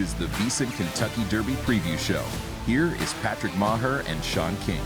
is the VSiN Kentucky Derby Preview Show. Here is Patrick Meagher and Shaun King.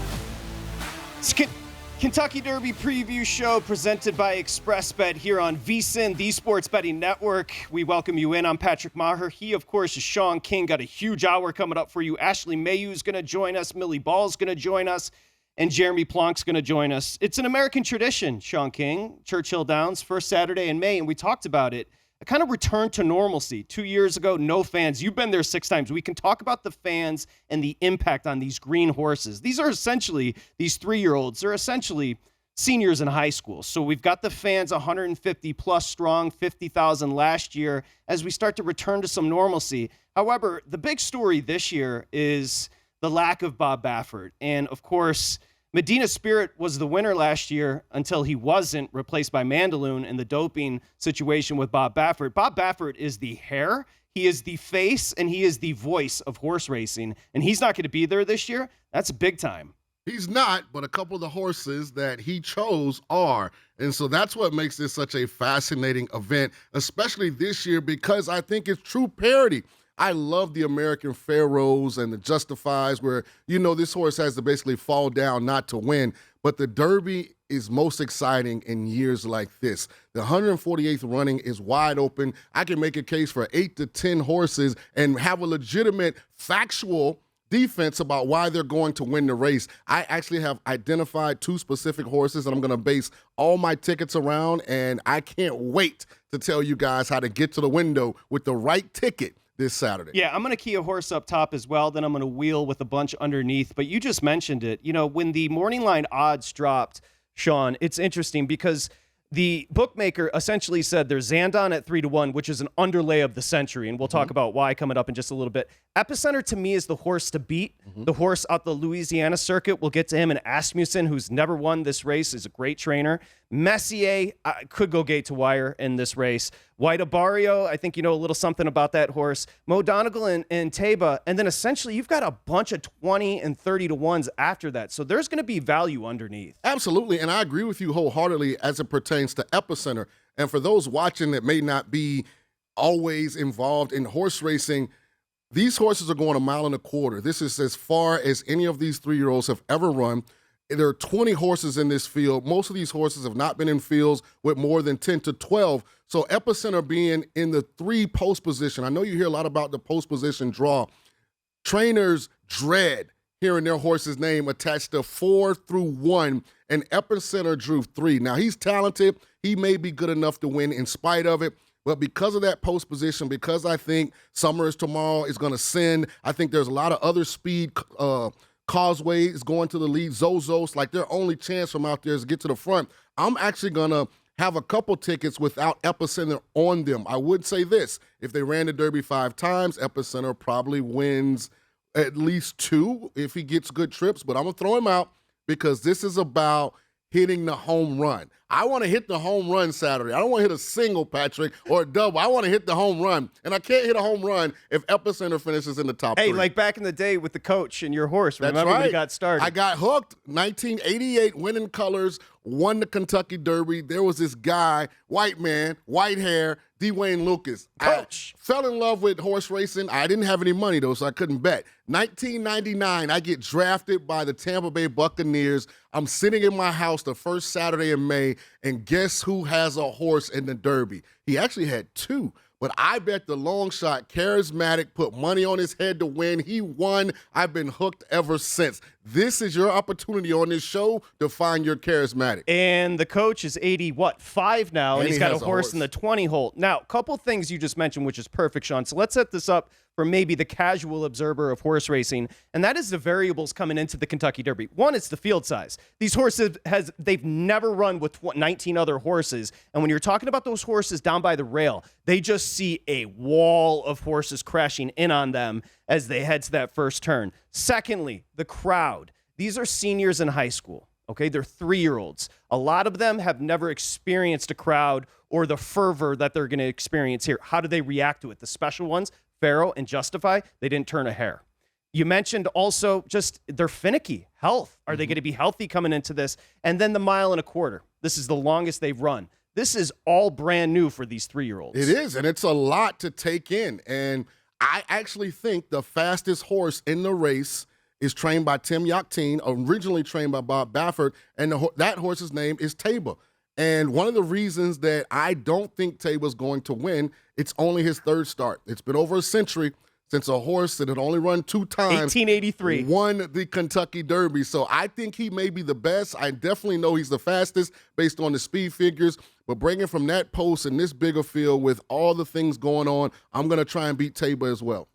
Kentucky Derby Preview Show presented by Xpressbet here on VSiN, the Sports Betting Network. We welcome you in. I'm Patrick Meagher. He, of course, is Shaun King. Got a huge hour coming up for you. Ashley Mayhew is going to join us. Millie Ball is going to join us. And Jeremy Plonk's going to join us. It's an American tradition, Shaun King. Churchill Downs, first Saturday in May, and we talked about it. A kind of return to normalcy. 2 years ago, no fans. You've been there 6 times. We can talk about the fans and the impact on these green horses. These are essentially, these 3-year-olds, they're essentially seniors in high school. So we've got the fans 150 plus strong, 50,000 last year as we start to return to some normalcy. However, the big story this year is the lack of Bob Baffert. And of course, Medina Spirit was the winner last year until he wasn't, replaced by Mandaloun in the doping situation with Bob Baffert. Bob Baffert is the hair, he is the face, and he is the voice of horse racing. And he's not going to be there this year. That's big time. He's not, but a couple of the horses that he chose are. And so that's what makes this such a fascinating event, especially this year, because I think it's true parity. I love the American Pharaohs and the Justifies where, you know, this horse has to basically fall down not to win. But the Derby is most exciting in years like this. The 148th running is wide open. I can make a case for 8 to 10 horses and have a legitimate factual defense about why they're going to win the race. I actually have identified 2 specific horses that I'm going to base all my tickets around, and I can't wait to tell you guys how to get to the window with the right ticket this Saturday. Yeah, I'm going to key a horse up top as well. Then I'm going to wheel with a bunch underneath. But you just mentioned it. You know, when the morning line odds dropped, Shaun, it's interesting because the bookmaker essentially said there's Zandon at 3-1, which is an underlay of the century. And we'll talk about why coming up in just a little bit. Epicenter, to me, is the horse to beat. The horse out the Louisiana circuit. We'll get to him. And Asmussen, who's never won this race, is a great trainer. Messier could go gate to wire in this race. White Barrio, I think you know a little something about that horse. Donegal and Taiba. And then essentially you've got a bunch of 20 and 30 to 1s after that. So there's going to be value underneath. Absolutely. And I agree with you wholeheartedly as it pertains to Epicenter. And for those watching that may not be always involved in horse racing, these horses are going 1.25 miles. This is as far as any of these 3-year-olds have ever run. There are 20 horses in this field. Most of these horses have not been in fields with more than 10 to 12. So Epicenter being in the 3 post position. I know you hear a lot about the post position draw. Trainers dread hearing their horse's name attached to 4 through 1, and Epicenter drew 3. Now, he's talented. He may be good enough to win in spite of it. But because of that post position, because I think Summers tomorrow is going to send, I think there's a lot of other speed. Causeway is going to the lead. Zozos, like their only chance from out there is to get to the front. I'm actually going to have a couple tickets without Epicenter on them. I would say this. If they ran the Derby 5 times, Epicenter probably wins at least 2 if he gets good trips. But I'm going to throw him out because this is about hitting the home run. I want to hit the home run Saturday. I don't want to hit a single, Patrick, or a double. I want to hit the home run. And I can't hit a home run if Epicenter finishes in the top 3. Hey, like back in the day with the coach and your horse. That's Remember right. when he got started? I got hooked. 1988, winning colors, won the Kentucky Derby. There was this guy, white man, white hair, Dwayne Lucas. Coach. I fell in love with horse racing. I didn't have any money, though, so I couldn't bet. 1999, I get drafted by the Tampa Bay Buccaneers. I'm sitting in my house the first Saturday in May, and guess who has a horse in the Derby? He actually had 2. But I bet the Longshot, charismatic, put money on his head to win. He won. I've been hooked ever since. This is your opportunity on this show to find your charismatic. And the coach is 5 now, and he's got a horse in the 20 hole. Now, a couple things you just mentioned, which is perfect, Shaun. So let's set this up for maybe the casual observer of horse racing, and that is the variables coming into the Kentucky Derby. One, it's the field size. These horses, they've never run with 19 other horses, and when you're talking about those horses down by the rail, they just see a wall of horses crashing in on them as they head to that first turn. Secondly, the crowd. These are seniors in high school. Okay, they're 3-year-olds. A lot of them have never experienced a crowd or the fervor that they're going to experience here. How do they react to it? The special ones, Pharaoh and Justify, they didn't turn a hair. You mentioned also just they're finicky. Health. Are they going to be healthy coming into this? And then the 1.25 miles. This is the longest they've run. This is all brand new for these 3-year-olds. It is, and it's a lot to take in. And I actually think the fastest horse in the race is trained by Tim Yakteen, originally trained by Bob Baffert, and that horse's name is Taiba. And one of the reasons that I don't think Taiba's going to win, it's only his third start. It's been over a century since a horse that had only run 2 times 1883 won the Kentucky Derby. So I think he may be the best. I definitely know he's the fastest based on the speed figures. But bringing from that post in this bigger field with all the things going on, I'm going to try and beat Taiba as well.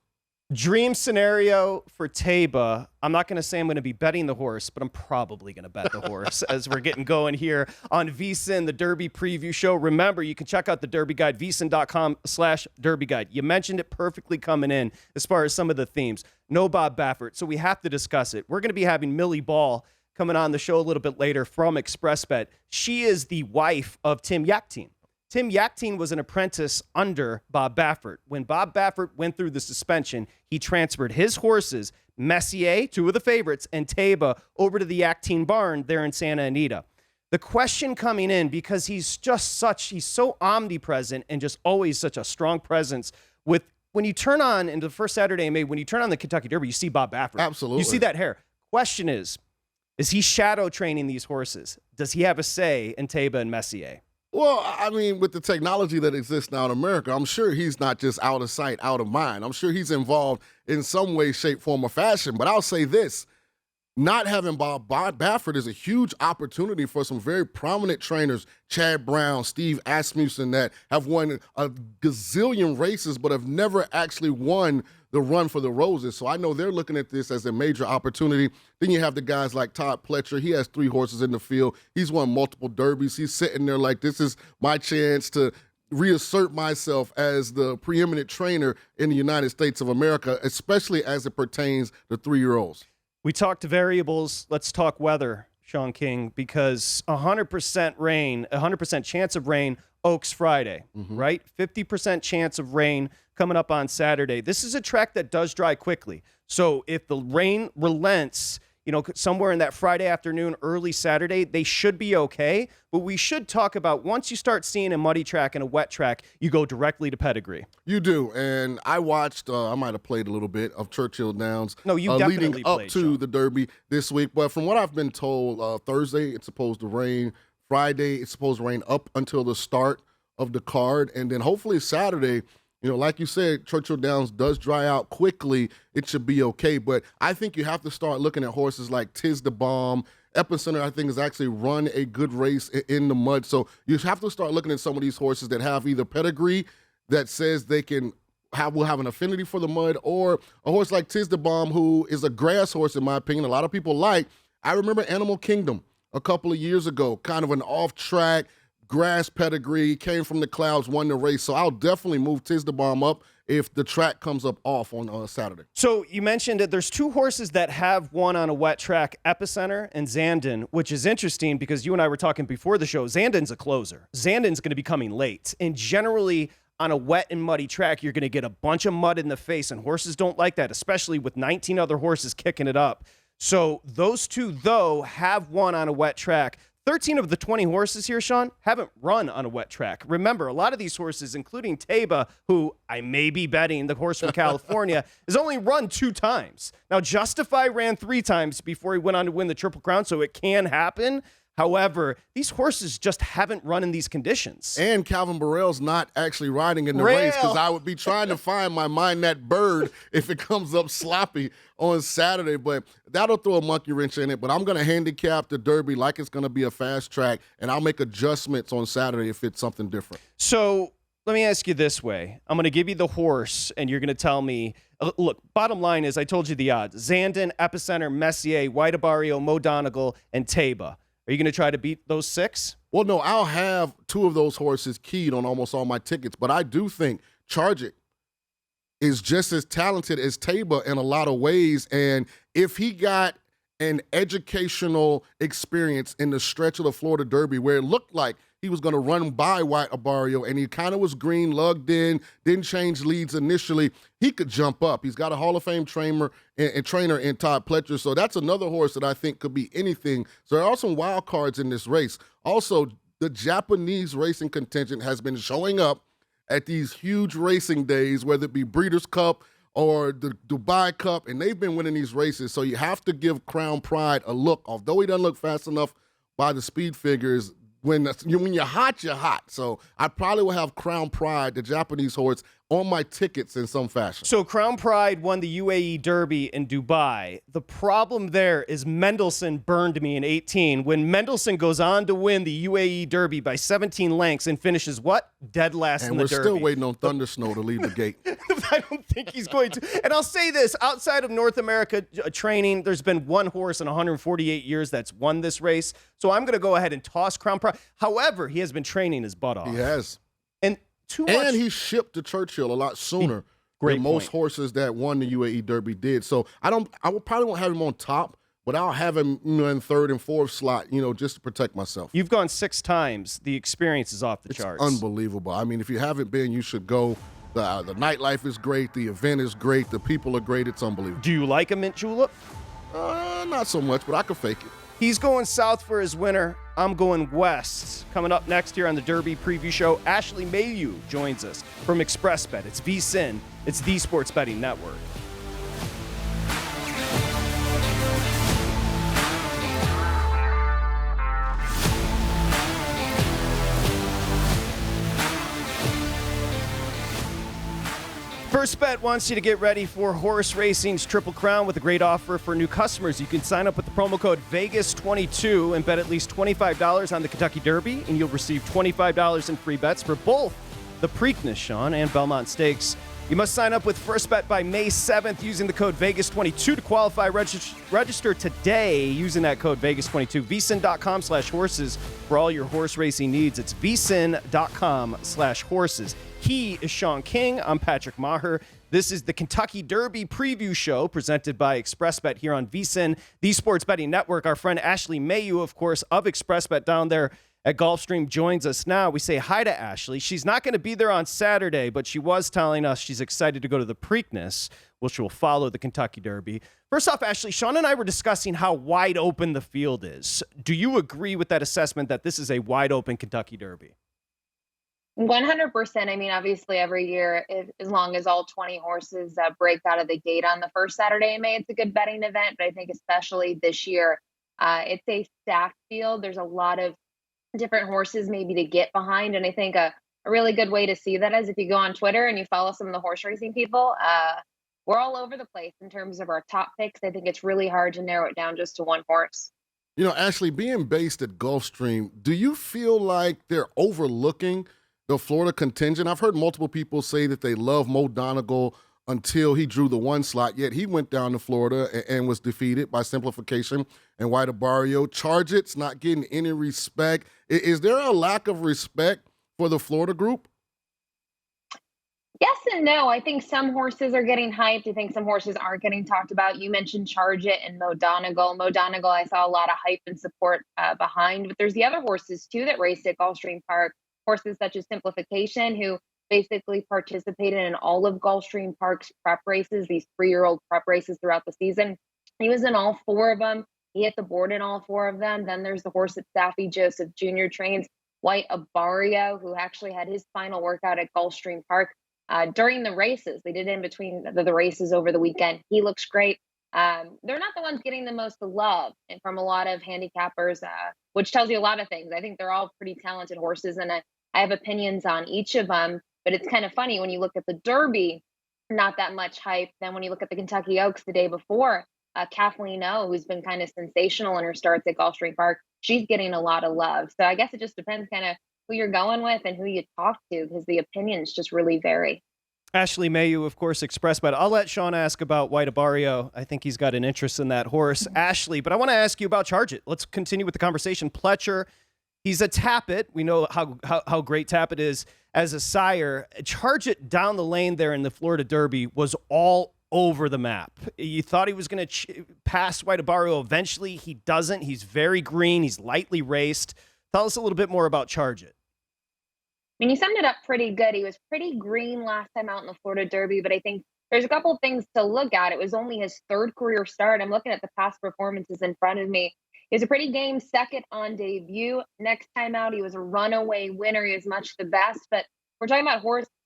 Dream scenario for Taiba. I'm not going to say I'm going to be betting the horse, but I'm probably going to bet the horse as we're getting going here on VSiN, the Derby preview show. Remember, you can check out the Derby Guide, vsin.com/Derby Guide. You mentioned it perfectly coming in as far as some of the themes. No Bob Baffert, so we have to discuss it. We're going to be having Millie Ball coming on the show a little bit later from Xpressbet. She is the wife of Tim Yakteen. Tim Yakteen was an apprentice under Bob Baffert. When Bob Baffert went through the suspension, he transferred his horses, Messier, 2 of the favorites, and Taiba over to the Yakteen barn there in Santa Anita. The question coming in, because he's so omnipresent and just always such a strong presence when you turn on, into the first Saturday in May, when you turn on the Kentucky Derby, you see Bob Baffert. Absolutely. You see that hair. Question is he shadow training these horses? Does he have a say in Taiba and Messier? Well, I mean, with the technology that exists now in America, I'm sure he's not just out of sight, out of mind. I'm sure he's involved in some way, shape, form, or fashion. But I'll say this. Not having Bob Baffert is a huge opportunity for some very prominent trainers, Chad Brown, Steve Asmussen, that have won a gazillion races but have never actually won the Run for the Roses. So I know they're looking at this as a major opportunity. Then you have the guys like Todd Pletcher. He has 3 horses in the field. He's won multiple derbies. He's sitting there like, this is my chance to reassert myself as the preeminent trainer in the United States of America, especially as it pertains to 3-year-olds. We talked variables. Let's talk weather, Shaun King, because 100% rain, 100% chance of rain, Oaks Friday, right? 50% chance of rain coming up on Saturday. This is a track that does dry quickly. So if the rain relents, somewhere in that Friday afternoon, early Saturday, they should be okay. But we should talk about once you start seeing a muddy track and a wet track, you go directly to pedigree. You do. And I watched, I might have played a little bit of Churchill Downs. No, you definitely leading up played, to Shaun. the Derby this week. But from what I've been told, Thursday it's supposed to rain. Friday it's supposed to rain up until the start of the card. And then hopefully Saturday, like you said, Churchill Downs does dry out quickly. It should be okay. But I think you have to start looking at horses like Tiz the Bomb. Epicenter, I think, has actually run a good race in the mud. So you have to start looking at some of these horses that have either pedigree that says they will have an affinity for the mud, or a horse like Tiz the Bomb, who is a grass horse, in my opinion, a lot of people like. I remember Animal Kingdom a couple of years ago, kind of an off-track, grass pedigree, came from the clouds, won the race. So I'll definitely move Tiz the Bomb up if the track comes up off on Saturday. So you mentioned that there's 2 horses that have won on a wet track, Epicenter and Zandon, which is interesting because you and I were talking before the show. Zandon's a closer. Zandon's going to be coming late. And generally on a wet and muddy track, you're going to get a bunch of mud in the face, and horses don't like that, especially with 19 other horses kicking it up. So those 2, though, have won on a wet track. 13 of the 20 horses here, Shaun, haven't run on a wet track. Remember, a lot of these horses, including Taiba, who I may be betting, the horse from California, has only run 2 times. Now, Justify ran 3 times before he went on to win the Triple Crown, so it can happen. However, these horses just haven't run in these conditions. And Calvin Burrell's not actually riding in the race, because I would be trying to find my Mind That Bird if it comes up sloppy on Saturday. But that'll throw a monkey wrench in it. But I'm going to handicap the Derby like it's going to be a fast track, and I'll make adjustments on Saturday if it's something different. So let me ask you this way. I'm going to give you the horse, and you're going to tell me, look, bottom line is I told you the odds. Zandon, Epicenter, Messier, White Abarrio, Mo Donegal, and Taiba. Are you going to try to beat those 6? Well, no, I'll have 2 of those horses keyed on almost all my tickets. But I do think Chargic is just as talented as Taiba in a lot of ways. And if he got an educational experience in the stretch of the Florida Derby where it looked like he was going to run by White Abarrio, and he kind of was green, lugged in, didn't change leads initially, he could jump up. He's got a Hall of Fame trainer in Todd Pletcher, so that's another horse that I think could be anything. So there are some wild cards in this race. Also, the Japanese racing contingent has been showing up at these huge racing days, whether it be Breeders' Cup or the Dubai Cup, and they've been winning these races. So you have to give Crown Pride a look. Although he doesn't look fast enough by the speed figures, when you're hot, you're hot. So I probably will have Crown Pride, the Japanese horse, on my tickets in some fashion. So Crown Pride won the UAE Derby in Dubai. The problem there is Mendelssohn burned me in 18. When Mendelssohn goes on to win the UAE Derby by 17 lengths and finishes what? Dead last in the Derby. And we're still waiting on Thunder Snow to leave the gate. I don't think he's going to. And I'll say this, outside of North America training, there's been one horse in 148 years that's won this race. So I'm going to go ahead and toss Crown Pride. However, he has been training his butt off. He has. And And he shipped to Churchill a lot sooner than most horses that won the UAE Derby did. So I probably won't have him on top, but I'll have him in third and fourth slot, just to protect myself. You've gone 6 times. The experience is off the charts. Unbelievable. I mean, if you haven't been, you should go. The nightlife is great. The event is great. The people are great. It's unbelievable. Do you like a mint julep? Not so much, but I could fake it. He's going south for his winner. I'm going west. Coming up next here on the Derby Preview Show, Ashley Mayhew joins us from Xpressbet. It's VSiN. It's the Sports Betting Network. First Bet wants you to get ready for horse racing's Triple Crown with a great offer for new customers. You can sign up with the promo code VEGAS22 and bet at least $25 on the Kentucky Derby, and you'll receive $25 in free bets for both the Preakness, Shaun, and Belmont Stakes. You must sign up with First Bet by May 7th using the code VEGAS22 to qualify. Register today using that code VEGAS22. VSiN.com/horses for all your horse racing needs. It's VSiN.com/horses. He is Shaun King. I'm Patrick Maher. This is the Kentucky Derby Preview Show presented by Xpressbet here on VSiN, the Sports Betting Network. Our friend Ashley Mayhew, of course, of Xpressbet down there at Gulfstream joins us now. We say hi to Ashley. She's not going to be there on Saturday, but she was telling us she's excited to go to the Preakness, which will follow the Kentucky Derby. First off, Ashley, Shaun and I were discussing how wide open the field is. Do you agree with that assessment that this is a wide open Kentucky Derby? 100%. I mean, obviously every year, as long as all 20 horses break out of the gate on the first Saturday in May, it's a good betting event. But I think especially this year, it's a stacked field. There's a lot of different horses maybe to get behind. And I think a really good way to see that is if you go on Twitter and you follow some of the horse racing people, we're all over the place in terms of our top picks. I think it's really hard to narrow it down just to one horse. Ashley, being based at Gulfstream, do you feel like they're overlooking the Florida contingent? I've heard multiple people say that they love Mo Donegal until he drew the 1 slot, yet he went down to Florida and was defeated by simplification and White Barrio. Chargett's not getting any respect. Is there a lack of respect for the Florida group? Yes and no. I think some horses are getting hyped. I think some horses aren't getting talked about. You mentioned Chargett and Mo Donegal. Mo Donegal, I saw a lot of hype and support behind, but there's the other horses too that raced at Gulfstream Park. Horses such as Simplification, who basically participated in all of Gulfstream Park's prep races, these 3-year-old prep races throughout the season. He was in all 4 of them. He hit the board in all 4 of them. Then there's the horse that Saffie Joseph Jr. trains, White Barrio, who actually had his final workout at Gulfstream Park during the races. They did it in between the races over the weekend. He looks great. They're not the ones getting the most love and from a lot of handicappers, which tells you a lot of things. I think they're all pretty talented horses, and I have opinions on each of them. But it's kind of funny when you look at the Derby, not that much hype. Then when you look at the Kentucky Oaks the day before, Kathleen O, who's been kind of sensational in her starts at Gulfstream Park, she's getting a lot of love. So I guess it just depends kind of who you're going with and who you talk to, because the opinions just really vary. Ashley Mayhew, of course, Xpressbet. I'll let Shaun ask about White Barrio. I think he's got an interest in that horse. Ashley, but I want to ask you about Chargett. Let's continue with the conversation. Pletcher, he's a Tappet. We know how great Tappet is as a sire. Chargett down the lane there in the Florida Derby was all over the map. You thought he was going to pass White Barrio eventually. He doesn't. He's very green. He's lightly raced. Tell us a little bit more about Chargett. I mean, you summed it up pretty good. He was pretty green last time out in the Florida Derby, but I think there's a couple of things to look at. It was only his 3rd career start. I'm looking at the past performances in front of me. He was a pretty game second on debut. Next time out, he was a runaway winner. He was much the best, but we're talking about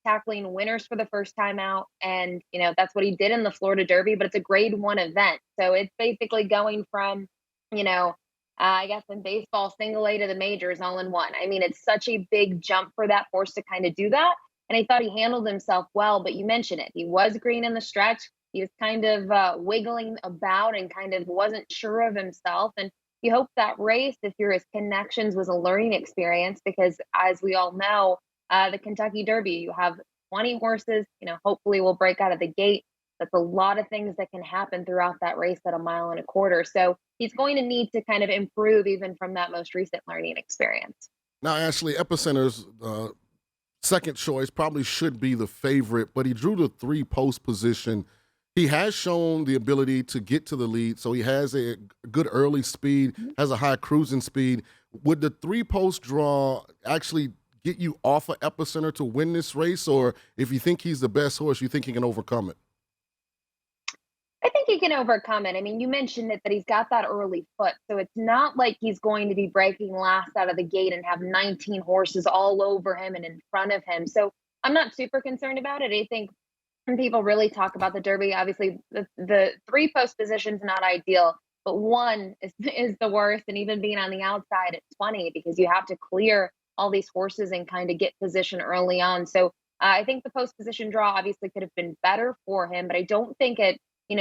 tackling winners for the first time out. And, that's what he did in the Florida Derby, but it's a grade 1 event. So it's basically going from, I guess in baseball, single A to the majors all in one. I mean, it's such a big jump for that horse to kind of do that. And I thought he handled himself well, but you mentioned it. He was green in the stretch. He was kind of wiggling about and kind of wasn't sure of himself. And you hope that race, if you're his connections, was a learning experience, because as we all know, the Kentucky Derby, you have 20 horses, hopefully will break out of the gate. That's a lot of things that can happen throughout that race at 1.25 miles. So he's going to need to kind of improve even from that most recent learning experience. Now, Ashley, Epicenter's second choice probably should be the favorite, but he drew the 3-post position. He has shown the ability to get to the lead, so he has a good early speed, has a high cruising speed. Would the 3-post draw actually get you off of Epicenter to win this race, or if you think he's the best horse, you think he can overcome it? I think he can overcome it. I mean, you mentioned it, that he's got that early foot. So it's not like he's going to be breaking last out of the gate and have 19 horses all over him and in front of him. So I'm not super concerned about it. I think when people really talk about the Derby, obviously the 3-post position is not ideal, but 1 is the worst. And even being on the outside at 20, because you have to clear all these horses and kind of get position early on. So I think the post position draw obviously could have been better for him, but I don't think it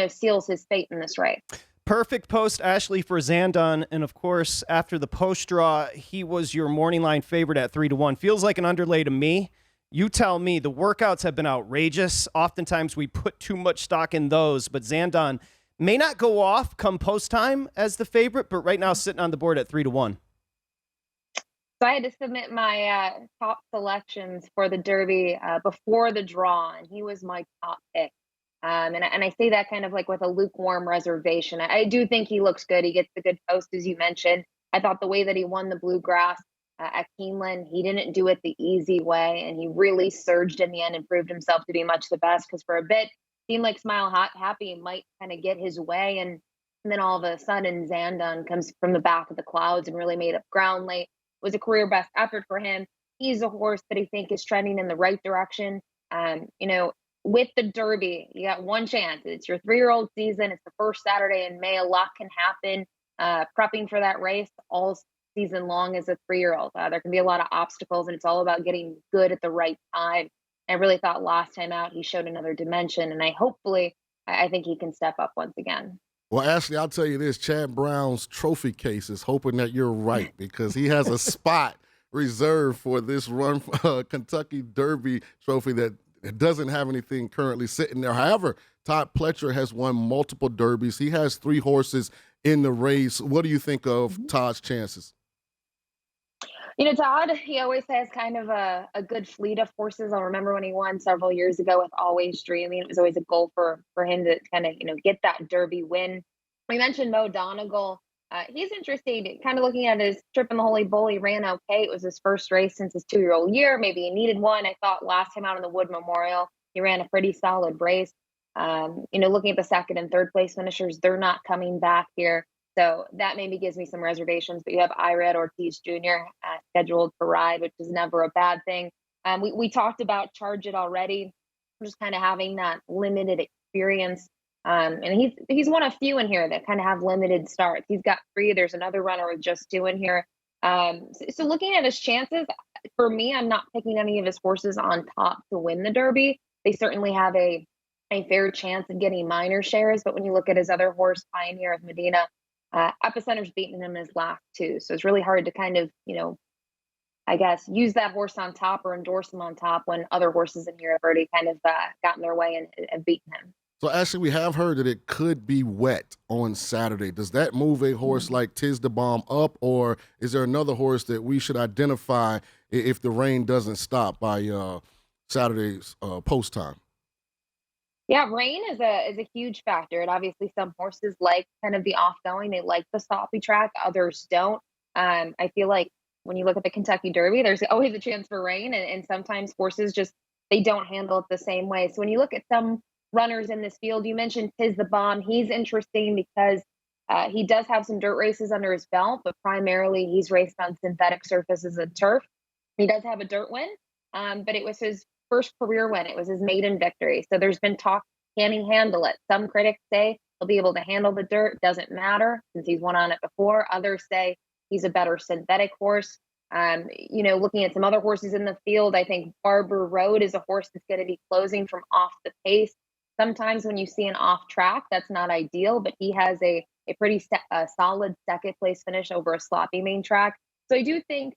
seals his fate in this race. Perfect post, Ashley, for Zandon. And of course, after the post draw, he was your morning line favorite at 3-1. Feels like an underlay to me. You tell me. The workouts have been outrageous. Oftentimes we put too much stock in those, but Zandon may not go off come post time as the favorite, but right now sitting on the board at 3-1. So I had to submit my top selections for the Derby before the draw, and he was my top pick. And I say that kind of like with a lukewarm reservation. I do think he looks good. He gets the good post, as you mentioned. I thought the way that he won the Bluegrass at Keeneland, he didn't do it the easy way, and he really surged in the end and proved himself to be much the best, because for a bit, seemed like Smile Happy might kind of get his way, and then all of a sudden, Zandon comes from the back of the clouds and really made up ground late. It was a career best effort for him. He's a horse that I think is trending in the right direction. With the Derby, you got one chance. It's your 3-year-old season. It's the first Saturday in May. A lot can happen. Prepping for that race all season long as a 3-year-old. There can be a lot of obstacles, and it's all about getting good at the right time. I really thought last time out he showed another dimension, and I think he can step up once again. Well, Ashley, I'll tell you this. Chad Brown's trophy case is hoping that you're right, because he has a spot reserved for this run Kentucky Derby trophy that it doesn't have anything currently sitting there. However, Todd Pletcher has won multiple derbies. He has 3 horses in the race. What do you think of Todd's chances? Todd, he always has kind of a good fleet of horses. I'll remember when he won several years ago with Always Dreaming. It was always a goal for him to kind of, get that Derby win. We mentioned Mo Donegal. He's interesting, kind of looking at his trip in the Holy Bull. He ran okay. It was his first race since his 2-year-old year. Maybe he needed one. I thought last time out in the Wood Memorial, he ran a pretty solid race. Looking at the second and third place finishers, they're not coming back here. So that maybe gives me some reservations. But you have Irad Ortiz Jr. Scheduled for ride, which is never a bad thing. We talked about Charge It already. Just kind of having that limited experience. And he's one of few in here that kind of have limited starts. He's got 3. There's another runner with just 2 in here. So looking at his chances, for me, I'm not picking any of his horses on top to win the Derby. They certainly have a fair chance of getting minor shares. But when you look at his other horse, Pioneer of Medina, Epicenter's beaten him in his last 2. So it's really hard to kind of, I guess, use that horse on top or endorse him on top when other horses in here have already kind of gotten their way and have beaten him. So, Ashley, we have heard that it could be wet on Saturday. Does that move a horse like Tiz the Bomb up, or is there another horse that we should identify if the rain doesn't stop by Saturday's post time? Yeah, rain is a huge factor. And obviously some horses like kind of the off-going. They like the sloppy track. Others don't. I feel like when you look at the Kentucky Derby, there's always a chance for rain. And sometimes horses they don't handle it the same way. So when you look at some runners in this field, you mentioned Tiz the Bomb. He's interesting because he does have some dirt races under his belt, but primarily he's raced on synthetic surfaces and turf. He does have a dirt win, but it was his first career win. It was his maiden victory. So there's been talk, can he handle it? Some critics say he'll be able to handle the dirt. Doesn't matter since he's won on it before. Others say he's a better synthetic horse. Looking at some other horses in the field, I think Barber Road is a horse that's going to be closing from off the pace. Sometimes when you see an off track, that's not ideal, but he has a pretty solid second place finish over a sloppy main track. So I do think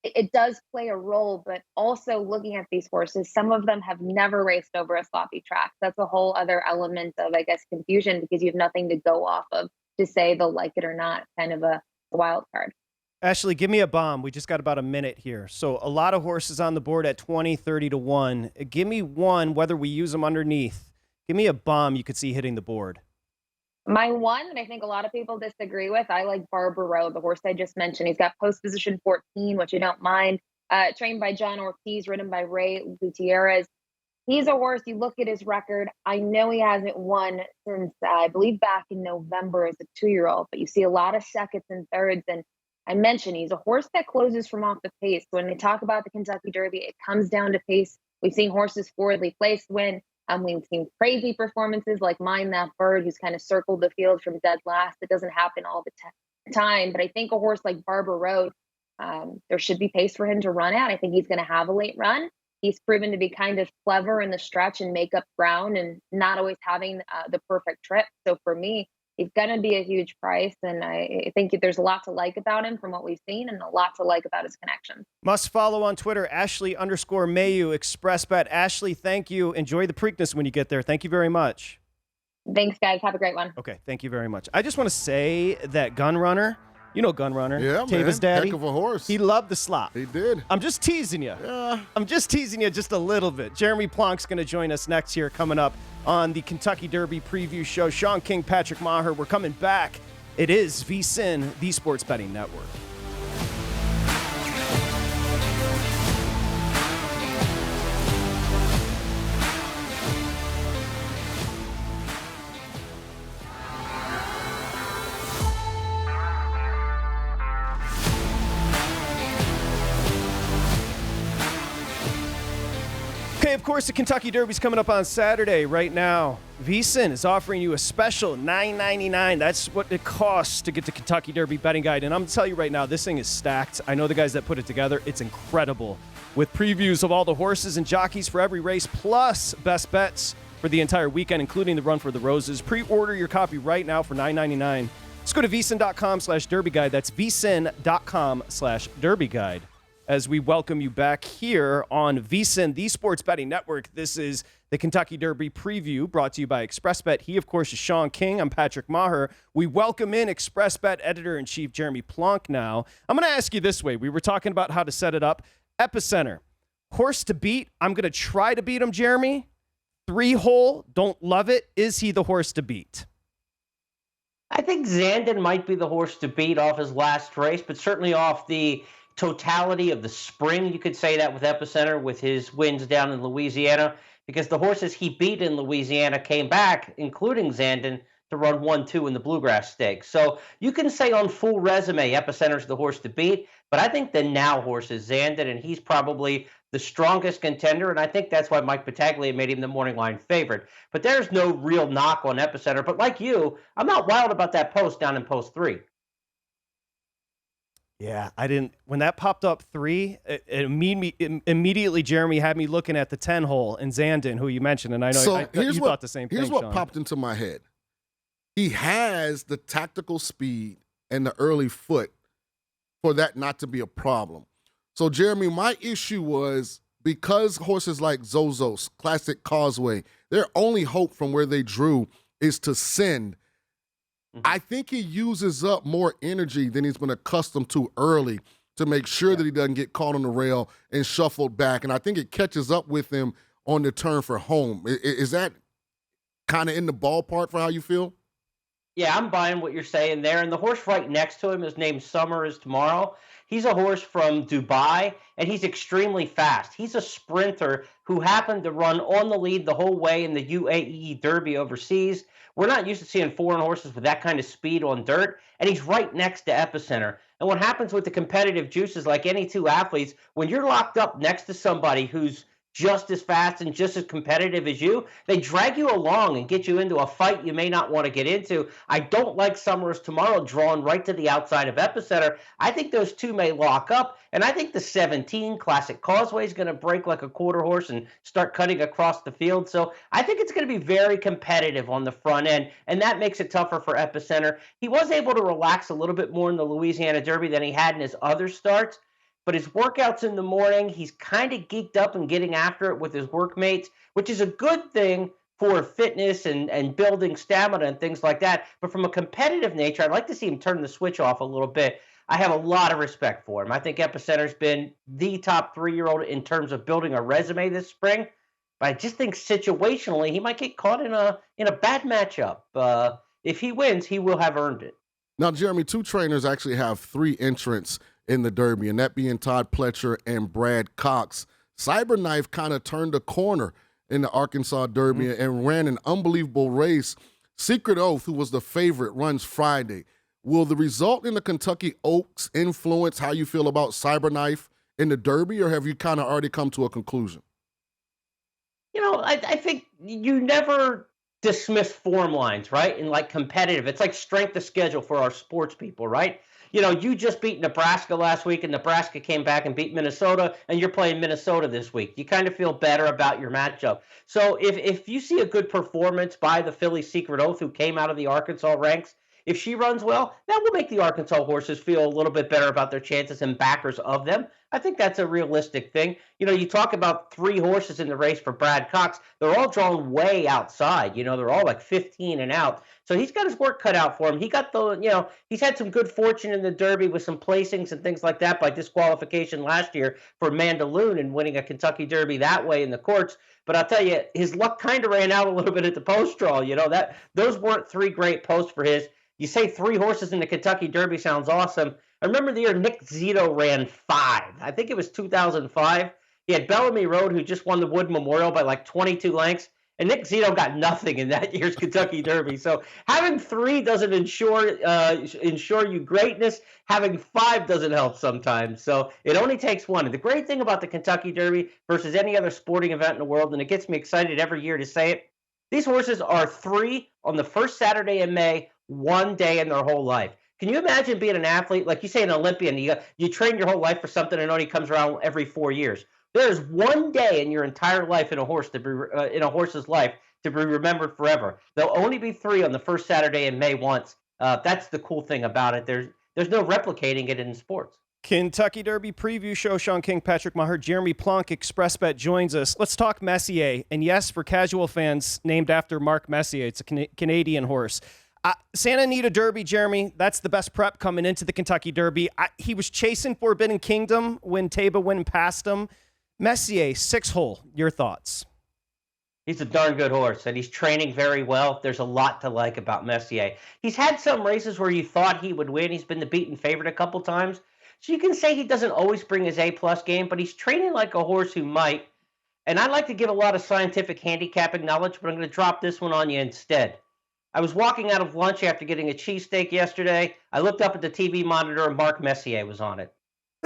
it does play a role, but also looking at these horses, some of them have never raced over a sloppy track. That's a whole other element of, I guess, confusion because you have nothing to go off of to say they'll like it or not, kind of a wild card. Ashley, give me a bomb. We just got about a minute here. So a lot of horses on the board at 20, 30 to 1. Give me one, whether we use them underneath. Give me a bomb you could see hitting the board. My one that I think a lot of people disagree with, I like Barber Road, the horse I just mentioned. He's got post position 14, which I don't mind. Trained by John Ortiz, ridden by Ray Gutierrez. He's a horse, you look at his record, I know he hasn't won since, I believe, back in November as a 2-year-old, but you see a lot of seconds and thirds. And I mentioned he's a horse that closes from off the pace. When they talk about the Kentucky Derby, it comes down to pace. We've seen horses forwardly placed win. We've seen crazy performances like Mind That Bird, who's kind of circled the field from dead last. It doesn't happen all the time, but I think a horse like Barber Road, there should be pace for him to run at. I think he's going to have a late run. He's proven to be kind of clever in the stretch and make up ground and not always having the perfect trip. So for me, he's going to be a huge price, and I think there's a lot to like about him from what we've seen and a lot to like about his connection. Must follow on Twitter, Ashley_Mayhew, Xpressbet. Ashley, thank you. Enjoy the Preakness when you get there. Thank you very much. Thanks, guys. Have a great one. Okay, thank you very much. I just want to say that Gun Runner, you know Gun Runner, yeah, Taiba's daddy. Heck of a horse. He loved the slop. He did. I'm just teasing you. Yeah. I'm just teasing you just a little bit. Jeremy Plonk's going to join us next here coming up on the Kentucky Derby preview show. Shaun King, Patrick Maher, we're coming back. It is VSiN, the Sports Betting Network. Okay, of course, the Kentucky Derby's coming up on Saturday. Right now, VSiN is offering you a special $9.99. That's what it costs to get the Kentucky Derby betting guide. And I'm going to tell you right now, this thing is stacked. I know the guys that put it together. It's incredible. With previews of all the horses and jockeys for every race, plus best bets for the entire weekend, including the Run for the Roses. Pre-order your copy right now for $9.99. Just go to vsin.com/derbyguide. That's vsin.com/derbyguide. As we welcome you back here on VSiN, the Sports Betting Network. This is the Kentucky Derby preview brought to you by Xpressbet. He, of course, is Shaun King. I'm Patrick Maher. We welcome in Xpressbet editor-in-chief Jeremy Plonk now. I'm going to ask you this way. We were talking about how to set it up. Epicenter, horse to beat. I'm going to try to beat him, Jeremy. 3-hole, don't love it. Is he the horse to beat? I think Zandon might be the horse to beat off his last race, but certainly off the totality of the spring, you could say that with Epicenter, with his wins down in Louisiana, because the horses he beat in Louisiana came back, including Zandon, to run 1-2 in the Bluegrass Stakes. So you can say on full resume, Epicenter's the horse to beat, but I think the now horse is Zandon, and he's probably the strongest contender, and I think that's why Mike Battaglia made him the morning line favorite. But there's no real knock on Epicenter. But like you, I'm not wild about that post down in post 3. Yeah, I didn't. When that popped up 3, immediately Jeremy had me looking at the 10-hole in Zandon, who you mentioned, and I know you thought the same thing. Here's what Shaun. popped into my head. He has the tactical speed and the early foot for that not to be a problem. So, Jeremy, my issue was because horses like Zozos, Classic Causeway, their only hope from where they drew is to send. I think he uses up more energy than he's been accustomed to early to make sure that he doesn't get caught on the rail and shuffled back. And I think it catches up with him on the turn for home. Is that kind of in the ballpark for how you feel? Yeah, I'm buying what you're saying there. And the horse right next to him is named Summer is Tomorrow. He's a horse from Dubai, and he's extremely fast. He's a sprinter who happened to run on the lead the whole way in the UAE Derby overseas. We're not used to seeing foreign horses with that kind of speed on dirt, and he's right next to Epicenter. And what happens with the competitive juices, like any two athletes, when you're locked up next to somebody who's just as fast and just as competitive as you. They drag you along and get you into a fight you may not want to get into. I don't like Summers Tomorrow drawn right to the outside of Epicenter. I think those two may lock up, and I think the 17 Classic Causeway is going to break like a quarter horse and start cutting across the field. So I think it's going to be very competitive on the front end, and that makes it tougher for Epicenter. He was able to relax a little bit more in the Louisiana Derby than he had in his other starts. But his workouts in the morning, he's kind of geeked up and getting after it with his workmates, which is a good thing for fitness and building stamina and things like that. But from a competitive nature, I'd like to see him turn the switch off a little bit. I have a lot of respect for him. I think Epicenter's been the top 3-year-old in terms of building a resume this spring. But I just think situationally, he might get caught in a bad matchup. If he wins, he will have earned it. Now, Jeremy, 2 trainers actually have 3 entrants in the Derby, and that being Todd Pletcher and Brad Cox. Cyberknife kind of turned a corner in the Arkansas Derby and ran an unbelievable race. Secret Oath, who was the favorite, runs Friday. Will the result in the Kentucky Oaks influence how you feel about Cyberknife in the Derby, or have you kind of already come to a conclusion? I think you never dismiss form lines, right? And like competitive, it's like strength of schedule for our sports people, right? You just beat Nebraska last week, and Nebraska came back and beat Minnesota, and you're playing Minnesota this week. You kind of feel better about your matchup. So if you see a good performance by the Philly Secret Oath, who came out of the Arkansas ranks, if she runs well, that will make the Arkansas horses feel a little bit better about their chances and backers of them. I think that's a realistic thing. You talk about 3 horses in the race for Brad Cox. They're all drawn way outside. They're all like 15 and out. So he's got his work cut out for him. He got he's had some good fortune in the Derby with some placings and things like that by disqualification last year for Mandaloon and winning a Kentucky Derby that way in the courts. But I'll tell you, his luck kind of ran out a little bit at the post draw. Those weren't 3 great posts for his. You say 3 horses in the Kentucky Derby sounds awesome. I remember the year Nick Zito ran 5. I think it was 2005. He had Bellamy Road, who just won the Wood Memorial by like 22 lengths. And Nick Zito got nothing in that year's Kentucky Derby. So having 3 doesn't ensure you greatness. Having 5 doesn't help sometimes. So it only takes 1. And the great thing about the Kentucky Derby versus any other sporting event in the world, and it gets me excited every year to say it, these horses are 3 on the first Saturday in May, 1 day in their whole life. Can you imagine being an athlete, like you say, an Olympian, you train your whole life for something and only comes around every 4 years? There is 1 day in your entire life in a horse's life to be remembered forever. There'll only be 3 on the first Saturday in May once. That's the cool thing about it. There's no replicating it in sports. Kentucky Derby preview show. Shaun King, Patrick Maher, Jeremy Plonk, Xpressbet joins us. Let's talk Messier. And yes, for casual fans, named after Mark Messier. It's a Canadian horse. Santa Anita Derby, Jeremy, that's the best prep coming into the Kentucky Derby. He was chasing Forbidden Kingdom when Taiba went past him. Messier, 6-hole. Your thoughts? He's a darn good horse, and he's training very well. There's a lot to like about Messier. He's had some races where you thought he would win. He's been the beaten favorite a couple times. So you can say he doesn't always bring his A-plus game, but he's training like a horse who might. And I like to give a lot of scientific handicapping knowledge, but I'm going to drop this one on you instead. I was walking out of lunch after getting a cheesesteak yesterday. I looked up at the TV monitor, and Mark Messier was on it.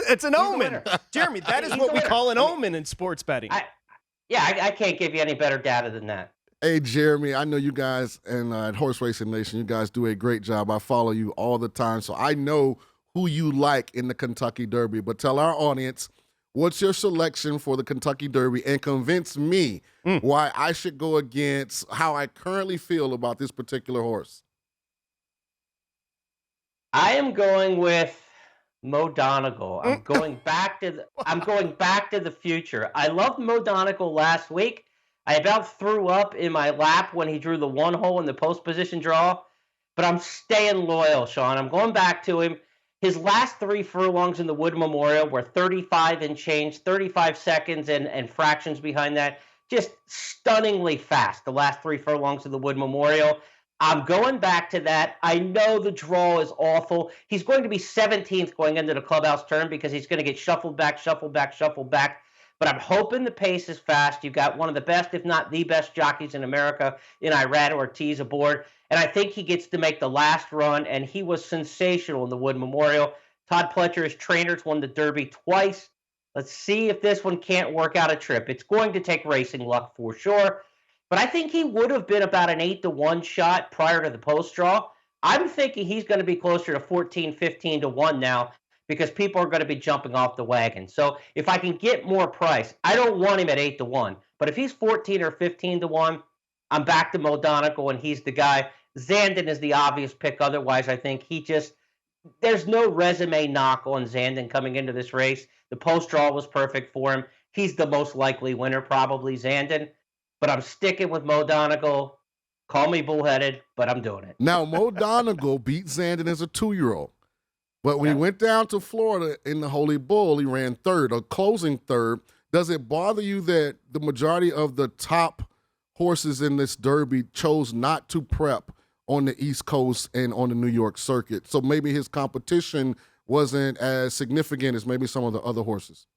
It's an omen. Jeremy, that is what we call an omen in sports betting. I can't give you any better data than that. Hey, Jeremy, I know you guys and at Horse Racing Nation, you guys do a great job. I follow you all the time, so I know who you like in the Kentucky Derby. But tell our audience, what's your selection for the Kentucky Derby, and convince me why I should go against how I currently feel about this particular horse. I am going with Mo Donegal. I'm going back to the future. I loved Mo Donegal last week. I about threw up in my lap when he drew the 1 hole in the post position draw, but I'm staying loyal, Shaun. I'm going back to him. His last 3 furlongs in the Wood Memorial were 35 and change, 35 seconds and fractions behind that. Just stunningly fast, the last 3 furlongs of the Wood Memorial. I'm going back to that. I know the draw is awful. He's going to be 17th going into the clubhouse turn because he's going to get shuffled back. But I'm hoping the pace is fast. You've got one of the best, if not the best, jockeys in America in Irad Ortiz aboard. And I think he gets to make the last run, and he was sensational in the Wood Memorial. Todd Pletcher, his trainers, won the Derby twice. Let's see if this one can't work out a trip. It's going to take racing luck for sure. But I think he would have been about an 8-1 shot prior to the post draw. I'm thinking he's going to be closer to 14, 15-1 now because people are going to be jumping off the wagon. So if I can get more price, I don't want him at 8-1. But if he's 14 or 15-1, I'm back to Mo Donegal, and he's the guy. Zandon is the obvious pick. Otherwise, I think there's no resume knock on Zandon coming into this race. The post draw was perfect for him. He's the most likely winner, probably Zandon. But I'm sticking with Mo Donegal. Call me bullheaded, but I'm doing it. Now, Mo Donegal beat Zandon as a 2-year-old. But when he went down to Florida in the Holy Bull, he ran third, a closing third. Does it bother you that the majority of the top horses in this Derby chose not to prep on the East Coast and on the New York circuit? So maybe his competition wasn't as significant as maybe some of the other horses.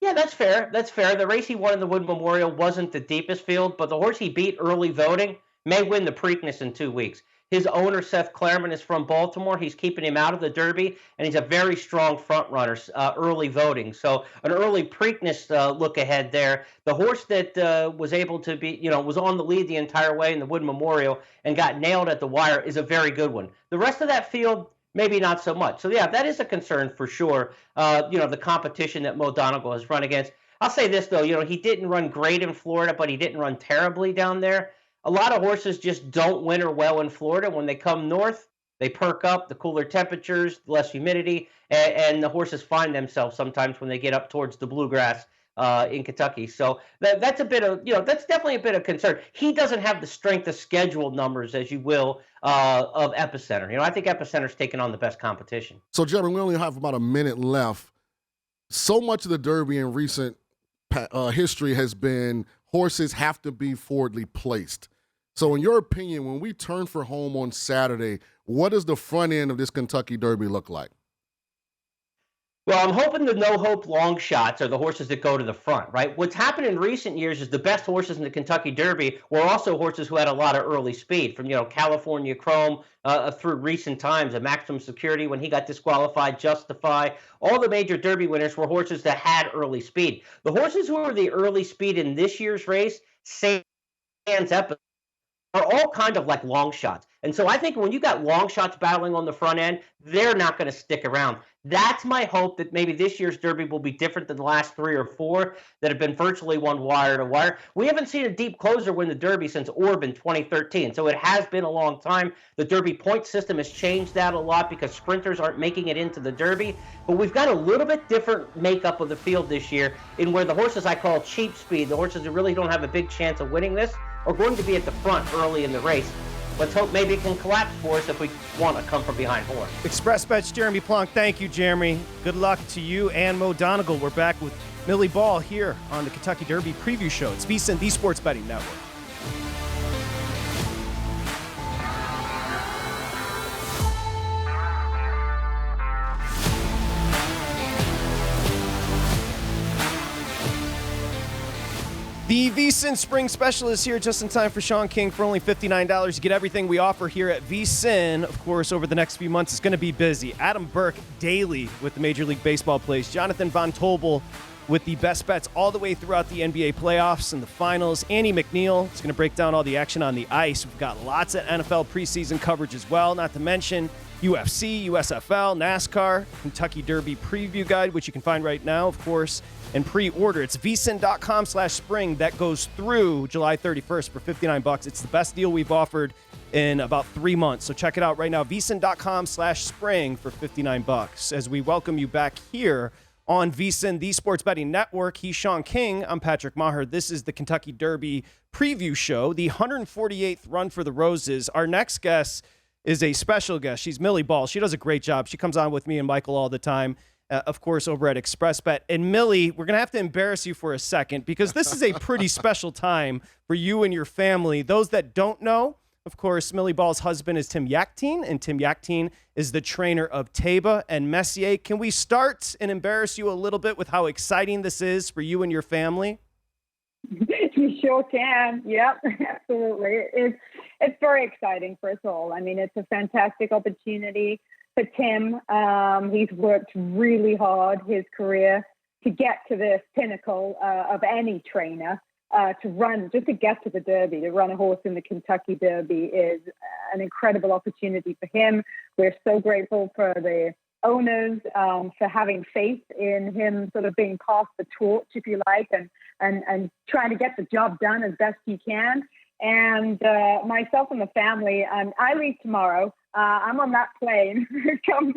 Yeah, that's fair. That's fair. The race he won in the Wood Memorial wasn't the deepest field, but the horse he beat early voting may win the Preakness in 2 weeks. His owner, Seth Claremont, is from Baltimore. He's keeping him out of the Derby, and he's a very strong front runner, early voting. So an early Preakness look ahead there. The horse that was able to be, was on the lead the entire way in the Wood Memorial and got nailed at the wire is a very good one. The rest of that field, maybe not so much. So, yeah, that is a concern for sure, the competition that Mo Donegal has run against. I'll say this, though. He didn't run great in Florida, but he didn't run terribly down there. A lot of horses just don't winter well in Florida. When they come north, they perk up, the cooler temperatures, less humidity, and the horses find themselves sometimes when they get up towards the bluegrass in Kentucky. So that's a bit of, that's definitely a bit of concern. He doesn't have the strength of schedule numbers, as you will, of Epicenter. I think Epicenter's taken on the best competition. So, Jeremy, we only have about a minute left. So much of the Derby in recent history has been horses have to be forwardly placed. So in your opinion, when we turn for home on Saturday, what does the front end of this Kentucky Derby look like? Well, I'm hoping the no-hope long shots are the horses that go to the front, right? What's happened in recent years is the best horses in the Kentucky Derby were also horses who had a lot of early speed, from, California Chrome through recent times, a Maximum Security when he got disqualified, Justify. All the major Derby winners were horses that had early speed. The horses who are the early speed in this year's race, Sands, Epicenter, are all kind of like long shots. And so I think when you got long shots battling on the front end, they're not going to stick around. That's my hope, that maybe this year's Derby will be different than the last 3 or 4 that have been virtually won wire to wire. We haven't seen a deep closer win the Derby since Orb in 2013, so it has been a long time. The Derby point system has changed that a lot because sprinters aren't making it into the Derby. But we've got a little bit different makeup of the field this year, in where the horses I call cheap speed, the horses who really don't have a big chance of winning this, are going to be at the front early in the race. Let's hope maybe it can collapse for us if we want to come from behind horse. Xpressbet's Jeremy Plonk. Thank you, Jeremy. Good luck to you and Mo Donegal. We're back with Millie Ball here on the Kentucky Derby Preview Show. It's VSiN, the Sports Betting Network. The VSiN Spring Special is here just in time for Shaun King for only $59. You get everything we offer here at VSiN. Of course, over the next few months, it's going to be busy. Adam Burke daily with the Major League Baseball plays. Jonathan Von Tobel with the best bets all the way throughout the NBA playoffs and the finals. Annie McNeil is going to break down all the action on the ice. We've got lots of NFL preseason coverage as well, not to mention UFC, USFL, NASCAR, Kentucky Derby Preview Guide, which you can find right now, of course, and pre-order. It's vsin.com/spring. That goes through July 31st for $59. It's the best deal we've offered in about 3 months. So check it out right now, vsin.com/spring for $59. As we welcome you back here on VSiN, the Sports Betting Network. He's Shaun King. I'm Patrick Maher. This is the Kentucky Derby Preview Show, the 148th Run for the Roses. Our next guest is a special guest. She's Millie Ball. She does a great job. She comes on with me and Michael all the time, of course, over at Xpressbet. And Millie, we're going to have to embarrass you for a second because this is a pretty special time for you and your family. Those that don't know, of course, Millie Ball's husband is Tim Yachtine, and Tim Yachtine is the trainer of Taiba and Messier. Can we start and embarrass you a little bit with how exciting this is for you and your family? You sure can. Yep, absolutely. It's very exciting for us all. I mean, it's a fantastic opportunity for Tim. He's worked really hard his career to get to the pinnacle of any trainer. To run, just to get to the Derby, to run a horse in the Kentucky Derby is an incredible opportunity for him. We're so grateful for the owners for having faith in him, sort of being passed the torch, if you like, and trying to get the job done as best he can. And myself and the family, I leave tomorrow. I'm on that plane. come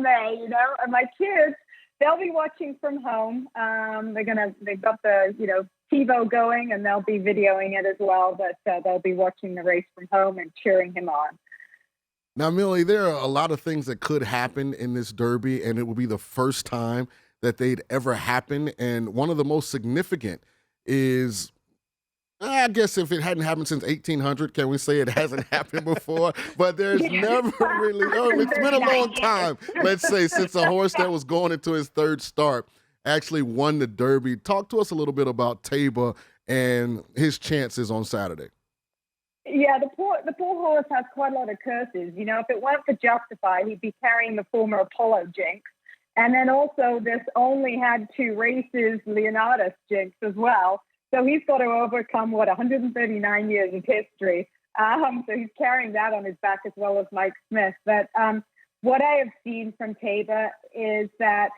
May, you know, and my kids, they'll be watching from home. They've got the, TiVo going, and they'll be videoing it as well, but they'll be watching the race from home and cheering him on. Now, Millie, there are a lot of things that could happen in this Derby, and it will be the first time that they'd ever happen. And one of the most significant is, I guess if it hadn't happened since 1800, can we say it hasn't happened before? But there's never really, it's been a long time, let's say, since a horse that was going into his third start actually won the Derby. Talk to us a little bit about Taiba and his chances on Saturday. Yeah, the poor horse has quite a lot of curses. You know, if it weren't for Justify, he'd be carrying the former Apollo jinx. And then also this only had 2 races Leonidas jinx as well. So he's got to overcome, 139 years of history. So he's carrying that on his back as well as Mike Smith. But what I have seen from Taiba is that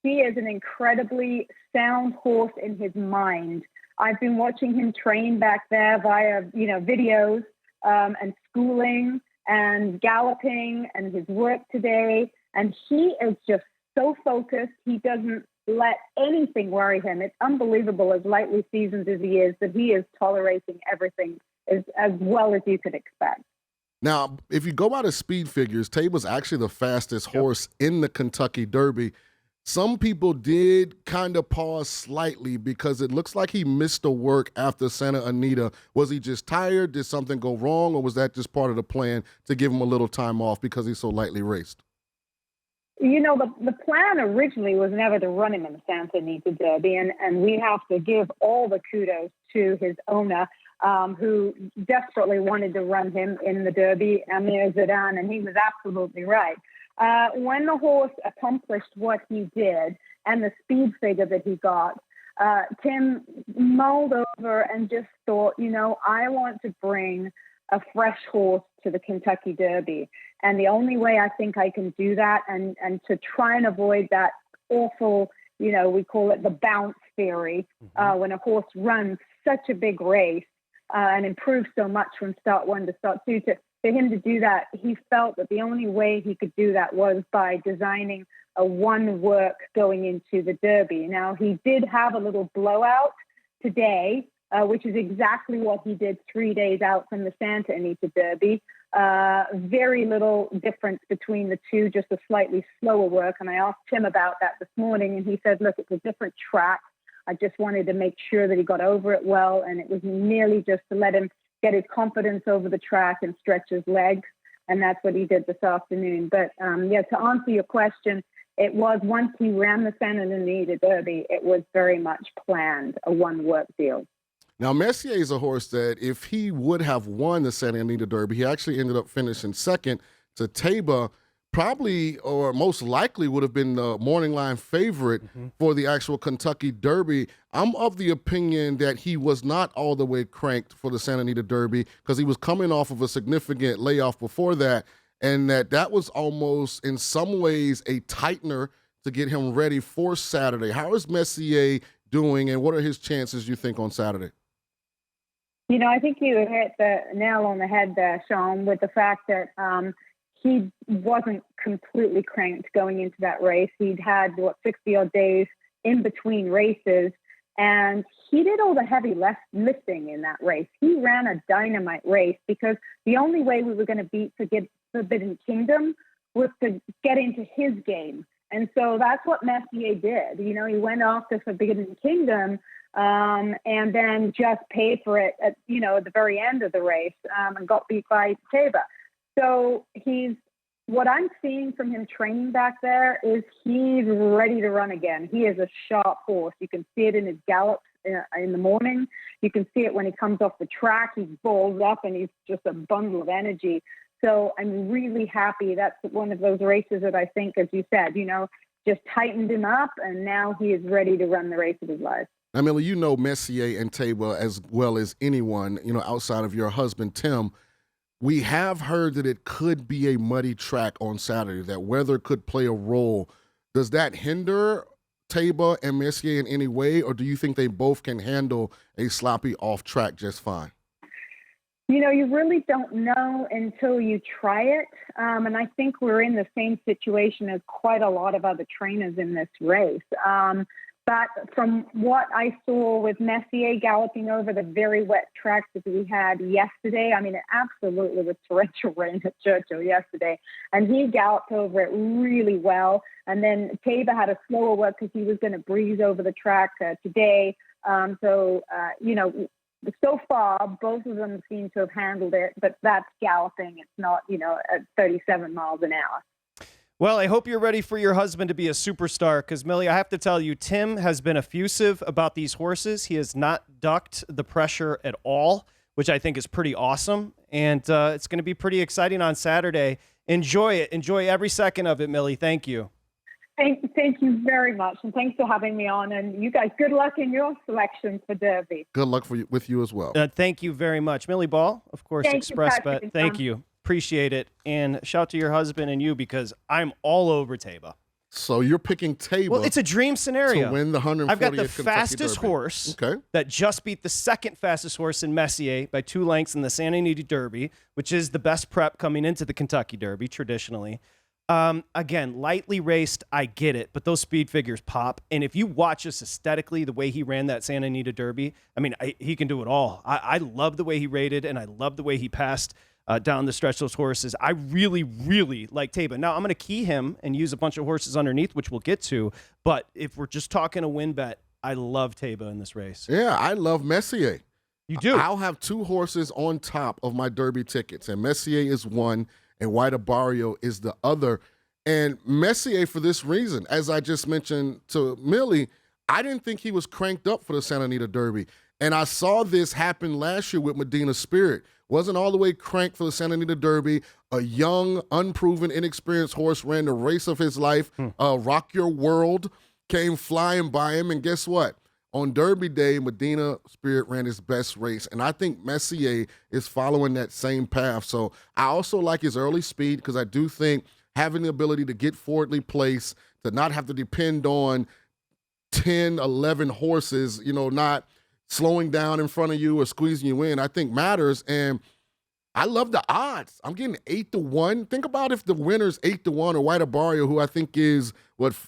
he is an incredibly sound horse in his mind. I've been watching him train back there via, videos and schooling and galloping and his work today. And he is just so focused. He doesn't let anything worry him. It's unbelievable, as lightly seasoned as he is, that he is tolerating everything as well as you could expect. Now, if you go by the speed figures, Taiba's actually the fastest horse in the Kentucky Derby. Some people did kind of pause slightly because it looks like he missed the work after Santa Anita. Was he just tired? Did something go wrong? Or was that just part of the plan to give him a little time off because he's so lightly raced? The plan originally was never to run him in the Santa Anita Derby, and we have to give all the kudos to his owner, who desperately wanted to run him in the Derby, Amir Zandon, and he was absolutely right. When the horse accomplished what he did and the speed figure that he got, Tim mulled over and just thought, I want to bring a fresh horse to the Kentucky Derby. And the only way I think I can do that and to try and avoid that awful, we call it the bounce theory, when a horse runs such a big race and improves so much from start 1 to start 2, for him to do that, he felt that the only way he could do that was by designing a one work going into the Derby. Now, he did have a little blowout today, which is exactly what he did 3 days out from the Santa Anita Derby. Very little difference between the two, just a slightly slower work. And I asked Tim about that this morning, and he said, look, it's a different track. I just wanted to make sure that he got over it well, and it was merely just to let him get his confidence over the track and stretch his legs, and that's what he did this afternoon. But, to answer your question, it was, once he ran the Santa Anita Derby, it was very much planned, a one-work deal. Now, Messier is a horse that if he would have won the Santa Anita Derby, he actually ended up finishing second to Taiba, probably or most likely would have been the morning line favorite for the actual Kentucky Derby. I'm of the opinion that he was not all the way cranked for the Santa Anita Derby because he was coming off of a significant layoff before that, and that was almost in some ways a tightener to get him ready for Saturday. How is Messier doing, and what are his chances, you think, on Saturday? I think you hit the nail on the head there, Shaun, with the fact that he wasn't completely cranked going into that race. He'd had, 60-odd days in between races, and he did all the heavy lifting in that race. He ran a dynamite race because the only way we were going to beat Forbidden Kingdom was to get into his game. And so that's what Messier did. He went after Forbidden Kingdom and then just paid for it at the very end of the race and got beat by Taiba. So what I'm seeing from him training back there is he's ready to run again. He is a sharp horse. You can see it in his gallops in the morning. You can see it when he comes off the track. He balls up and he's just a bundle of energy. So I'm really happy. That's one of those races that I think, as you said, just tightened him up, and now he is ready to run the race of his life. I mean, you know Messier and Taiba as well as anyone, outside of your husband, Tim. We have heard that it could be a muddy track on Saturday, that weather could play a role. Does that hinder Taiba and Messier in any way, or do you think they both can handle a sloppy off track just fine? You really don't know until you try it. And I think we're in the same situation as quite a lot of other trainers in this race. But from what I saw with Messier galloping over the very wet track that we had yesterday, I mean, it absolutely was torrential rain at Churchill yesterday, and he galloped over it really well. And then Taiba had a slower work because he was going to breeze over the track today. So far, both of them seem to have handled it, but that's galloping. It's not, at 37 miles an hour. Well, I hope you're ready for your husband to be a superstar because, Millie, I have to tell you, Tim has been effusive about these horses. He has not ducked the pressure at all, which I think is pretty awesome. And it's going to be pretty exciting on Saturday. Enjoy it. Enjoy every second of it, Millie. Thank you. Thank you very much, and thanks for having me on. And you guys, good luck in your selection for Derby. Good luck with you as well. Thank you very much. Millie Ball, of course, Xpressbet. Thank you. Appreciate it. And shout to your husband and you because I'm all over Taiba. So you're picking Taiba. Well, it's a dream scenario. To win the 140th I've got the Kentucky fastest Derby. horse Okay. that just beat the second fastest horse in Messier by 2 lengths in the Santa Anita Derby, which is the best prep coming into the Kentucky Derby traditionally. Again, lightly raced, I get it, but those speed figures pop. And if you watch us aesthetically, the way he ran that Santa Anita Derby, I mean, he can do it all. I love the way he rated, and I love the way he passed down the stretch those horses. I really, really like Taiba. Now, I'm going to key him and use a bunch of horses underneath, which we'll get to. But if we're just talking a win bet, I love Taiba in this race. Yeah, I love Messier. You do? I'll have 2 horses on top of my Derby tickets, and Messier is one, and White Barrio is the other. And Messier, for this reason, as I just mentioned to Millie, I didn't think he was cranked up for the Santa Anita Derby. And I saw this happen last year with Medina Spirit. Wasn't all the way cranked for the Santa Anita Derby. A young, unproven, inexperienced horse ran the race of his life. Rock Your World came flying by him. And guess what? On Derby Day, Medina Spirit ran his best race. And I think Messier is following that same path. So I also like his early speed because I do think having the ability to get forwardly placed, to not have to depend on 10, 11 horses, not slowing down in front of you or squeezing you in, I think matters. And I love the odds. I'm getting 8-1. Think about if the winner's 8-1 or White Barrio, who I think is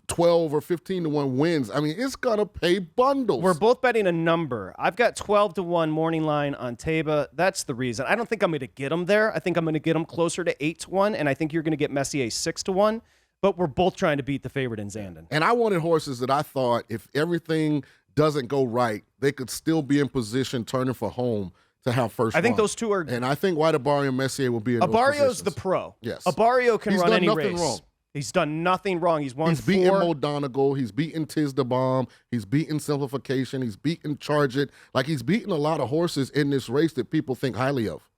12 or 15-1 wins. I mean, it's gonna pay bundles. We're both betting a number. I've got 12-1 morning line on Taiba. That's the reason. I don't think I'm going to get him there. I think I'm going to get him closer to 8-1, and I think you're going to get Messier 6-1. But we're both trying to beat the favorite in Zandon. And I wanted horses that I thought if everything doesn't go right, they could still be in position turning for home to have first. I think those two are, and I think White Barrio and Messier will be in Abarrio's the pro. Yes, Abarrio can run any race. He's done nothing wrong. He's done nothing wrong. He's won. He's beaten Donegal. He's beaten Tiz the Bomb. He's beaten Simplification. He's beaten Charge It. Like, he's beaten a lot of horses in this race that people think highly of.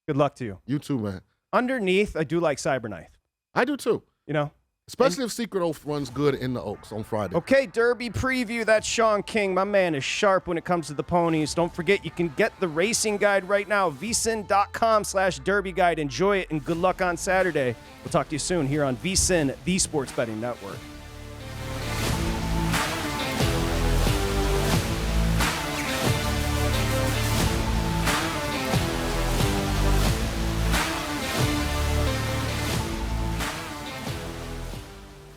Good luck to you. You too, man. Underneath, I do like Cyberknife. I do too. Especially if Secret Oath runs good in the Oaks on Friday. Okay, Derby preview. That's Shaun King. My man is sharp when it comes to the ponies. Don't forget, you can get the racing guide right now, VSiN.com/Derby Guide. Enjoy it, and good luck on Saturday. We'll talk to you soon here on VSiN, the Sports Betting Network.